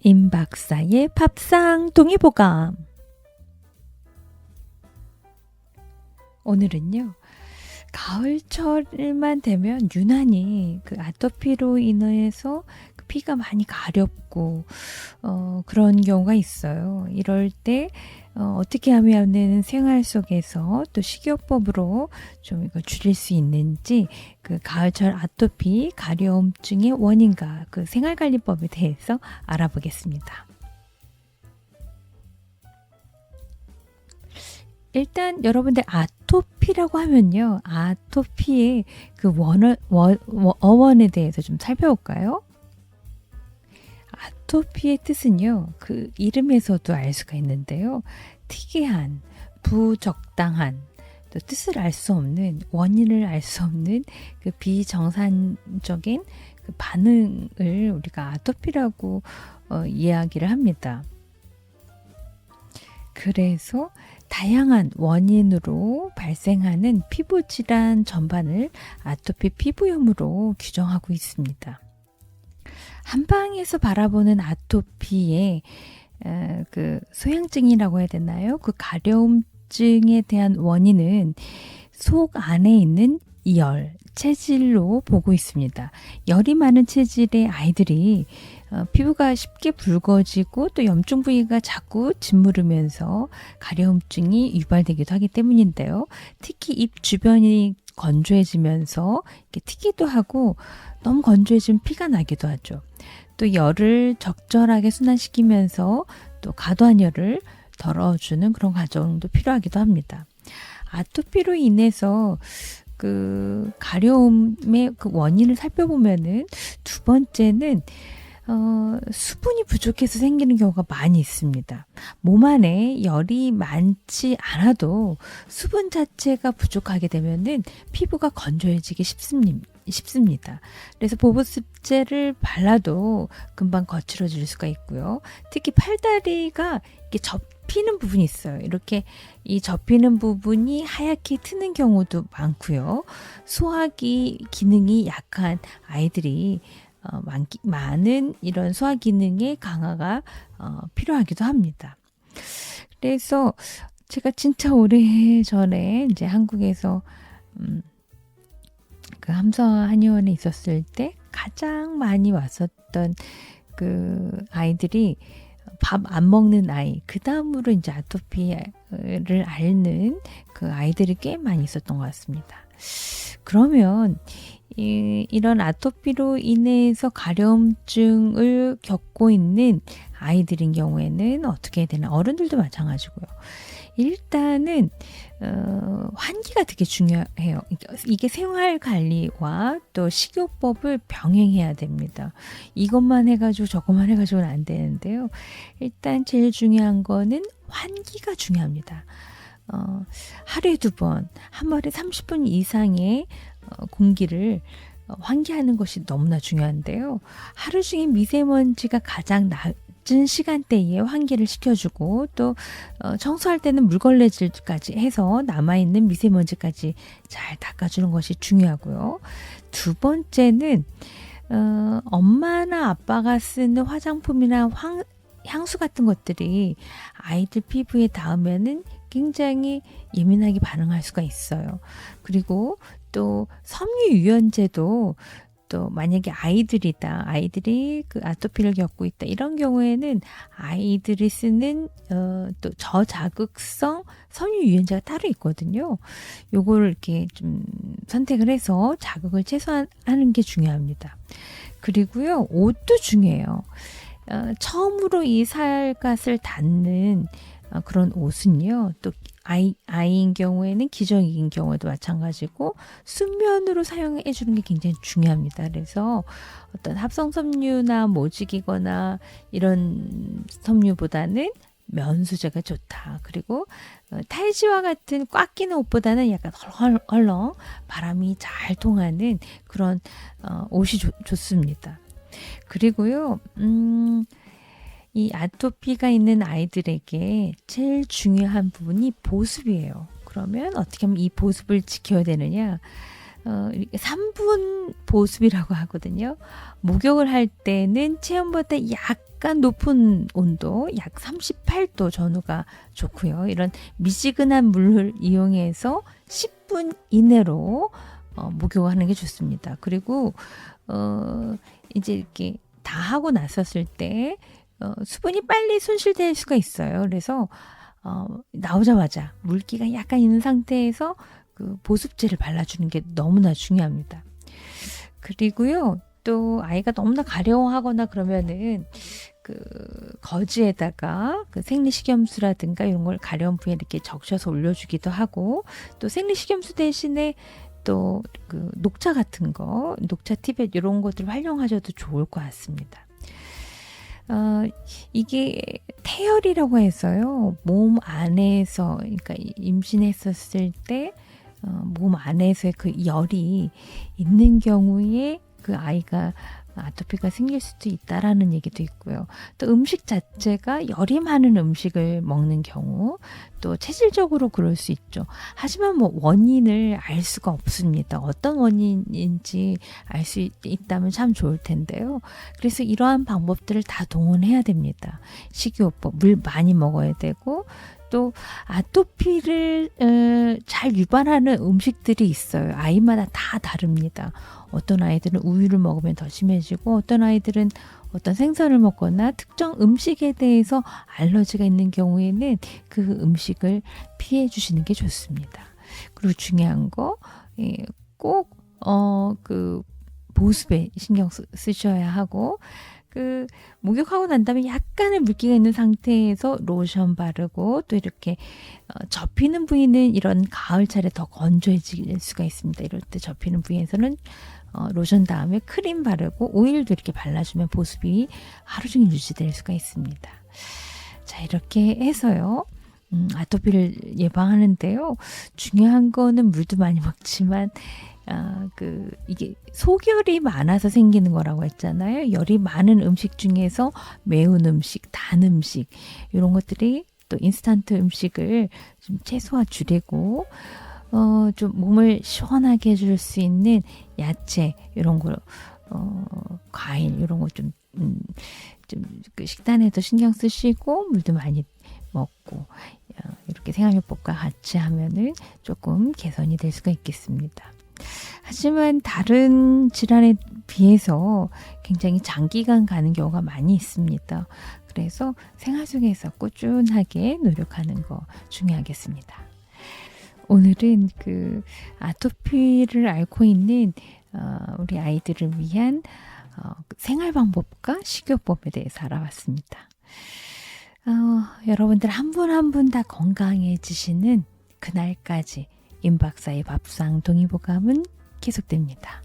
임 박사의 밥상 동의보감. 오늘은요, 가을철만 되면 유난히 그 아토피로 인해서 그 피가 많이 가렵고 그런 경우가 있어요. 이럴 때 어떻게 하면은 생활 속에서 또 식이요법으로 좀 이거 줄일 수 있는지, 그 가을철 아토피 가려움증의 원인과 그 생활관리법에 대해서 알아보겠습니다. 일단 여러분들 아토피라고 하면요, 아토피의 그 어원에 대해서 좀 살펴볼까요? 아토피의 뜻은요, 그 이름에서도 알 수가 있는데요, 특이한, 부적당한, 또 뜻을 알 수 없는, 원인을 알 수 없는 그 비정상적인 그 반응을 우리가 아토피라고 이야기를 합니다. 그래서 다양한 원인으로 발생하는 피부 질환 전반을 아토피 피부염으로 규정하고 있습니다. 한방에서 바라보는 아토피의 그 소양증이라고 해야 되나요? 그 가려움증에 대한 원인은 속 안에 있는 열, 체질로 보고 있습니다. 열이 많은 체질의 아이들이 피부가 쉽게 붉어지고 또 염증 부위가 자꾸 짓무르면서 가려움증이 유발되기도 하기 때문인데요. 특히 입 주변이 건조해지면서 이렇게 튀기도 하고 너무 건조해지면 피가 나기도 하죠. 또 열을 적절하게 순환시키면서 또 과도한 열을 덜어주는 그런 과정도 필요하기도 합니다. 아토피로 인해서 그 가려움의 그 원인을 살펴보면은 두 번째는 수분이 부족해서 생기는 경우가 많이 있습니다. 몸 안에 열이 많지 않아도 수분 자체가 부족하게 되면은 피부가 건조해지기 쉽습니다. 그래서 보습제를 발라도 금방 거칠어질 수가 있고요. 특히 팔다리가 이렇게 접히는 부분이 있어요. 이렇게 이 접히는 부분이 하얗게 트는 경우도 많고요. 소화기 기능이 약한 아이들이 많은 이런 소화 기능의 강화가 필요하기도 합니다. 그래서 제가 진짜 오래 전에 이제 한국에서 그 함서아 한의원에 있었을 때 가장 많이 왔었던 그 아이들이 밥 안 먹는 아이, 그 다음으로 이제 아토피를 앓는 그 아이들이 꽤 많이 있었던 것 같습니다. 그러면 이런 아토피로 인해서 가려움증을 겪고 있는 아이들인 경우에는 어떻게 해야 되나? 어른들도 마찬가지고요. 일단은 환기가 되게 중요해요. 이게 생활관리와 또 식이요법을 병행해야 됩니다. 이것만 해가지고 저것만 해가지고는 안 되는데요. 일단 제일 중요한 거는 환기가 중요합니다. 하루에 2번, 한 번에 30분 이상의 공기를 환기하는 것이 너무나 중요한데요. 하루 중에 미세먼지가 가장 낮은 시간대에 환기를 시켜주고 또 청소할 때는 물걸레질까지 해서 남아있는 미세먼지까지 잘 닦아주는 것이 중요하고요. 두 번째는 엄마나 아빠가 쓰는 화장품이나 향수 같은 것들이 아이들 피부에 닿으면은 굉장히 예민하게 반응할 수가 있어요. 그리고 또 섬유 유연제도 또 만약에 아이들이 그 아토피를 겪고 있다, 이런 경우에는 아이들이 쓰는 또 저자극성 섬유 유연제가 따로 있거든요. 요거를 이렇게 좀 선택을 해서 자극을 최소화하는 게 중요합니다. 그리고요, 옷도 중요해요. 처음으로 이 살갗을 닿는 그런 옷은요, 또 아이인 경우에는 기저귀인 경우에도 마찬가지고 순면으로 사용해 주는 게 굉장히 중요합니다. 그래서 어떤 합성 섬유나 모직이거나 이런 섬유보다는 면 소재가 좋다. 그리고 탈지와 같은 꽉 끼는 옷보다는 약간 헐렁 바람이 잘 통하는 그런 옷이 좋습니다. 그리고요, 이 아토피가 있는 아이들에게 제일 중요한 부분이 보습이에요. 그러면 어떻게 하면 이 보습을 지켜야 되느냐? 이렇게 3분 보습이라고 하거든요. 목욕을 할 때는 체온보다 약간 높은 온도, 약 38도 전후가 좋고요. 이런 미지근한 물을 이용해서 10분 이내로 목욕하는 게 좋습니다. 그리고 이제 이렇게 다 하고 나섰을 때 수분이 빨리 손실될 수가 있어요. 그래서 나오자마자 물기가 약간 있는 상태에서 그 보습제를 발라주는 게 너무나 중요합니다. 그리고요, 또 아이가 너무나 가려워하거나 그러면은 그 거즈에다가 그 생리식염수라든가 이런 걸 가려운 부위에 이렇게 적셔서 올려주기도 하고, 또 생리식염수 대신에 또 그 녹차 같은 거, 녹차 티벳 이런 것들 활용하셔도 좋을 것 같습니다. 이게 태열이라고 해서요, 몸 안에서, 그러니까 임신했었을 때 몸 안에서의 그 열이 있는 경우에 그 아이가 아토피가 생길 수도 있다라는 얘기도 있고요. 또 음식 자체가 열이 많은 음식을 먹는 경우, 또 체질적으로 그럴 수 있죠. 하지만 뭐 원인을 알 수가 없습니다. 어떤 원인인지 알 수 있다면 참 좋을 텐데요. 그래서 이러한 방법들을 다 동원해야 됩니다. 식이요법, 물 많이 먹어야 되고, 또 아토피를 잘 유발하는 음식들이 있어요. 아이마다 다 다릅니다. 어떤 아이들은 우유를 먹으면 더 심해지고, 어떤 아이들은 어떤 생선을 먹거나 특정 음식에 대해서 알러지가 있는 경우에는 그 음식을 피해 주시는 게 좋습니다. 그리고 중요한 거, 꼭 그 보습에 신경 쓰셔야 하고, 그 목욕하고 난 다음에 약간의 물기가 있는 상태에서 로션 바르고, 또 이렇게 접히는 부위는 이런 가을철에 더 건조해질 수가 있습니다. 이럴 때 접히는 부위에서는 로션 다음에 크림 바르고 오일도 이렇게 발라주면 보습이 하루 종일 유지될 수가 있습니다. 자, 이렇게 해서요, 아토피를 예방하는데요, 중요한 거는 물도 많이 먹지만 이게 속열이 많아서 생기는 거라고 했잖아요. 열이 많은 음식 중에서 매운 음식, 단 음식, 이런 것들이, 또 인스턴트 음식을 좀 최소화 줄이고, 좀 몸을 시원하게 해줄 수 있는 야채, 이런 거, 과일, 이런 거 좀 그 식단에도 신경 쓰시고, 물도 많이 먹고, 이렇게 생활요법과 같이 하면은 조금 개선이 될 수가 있겠습니다. 하지만 다른 질환에 비해서 굉장히 장기간 가는 경우가 많이 있습니다. 그래서 생활 속에서 꾸준하게 노력하는 거 중요하겠습니다. 오늘은 그 아토피를 앓고 있는 우리 아이들을 위한 생활 방법과 식이요법에 대해서 알아봤습니다. 여러분들 한 분 한 분 다 건강해지시는 그날까지 임 박사의 밥상 동의보감은 계속됩니다.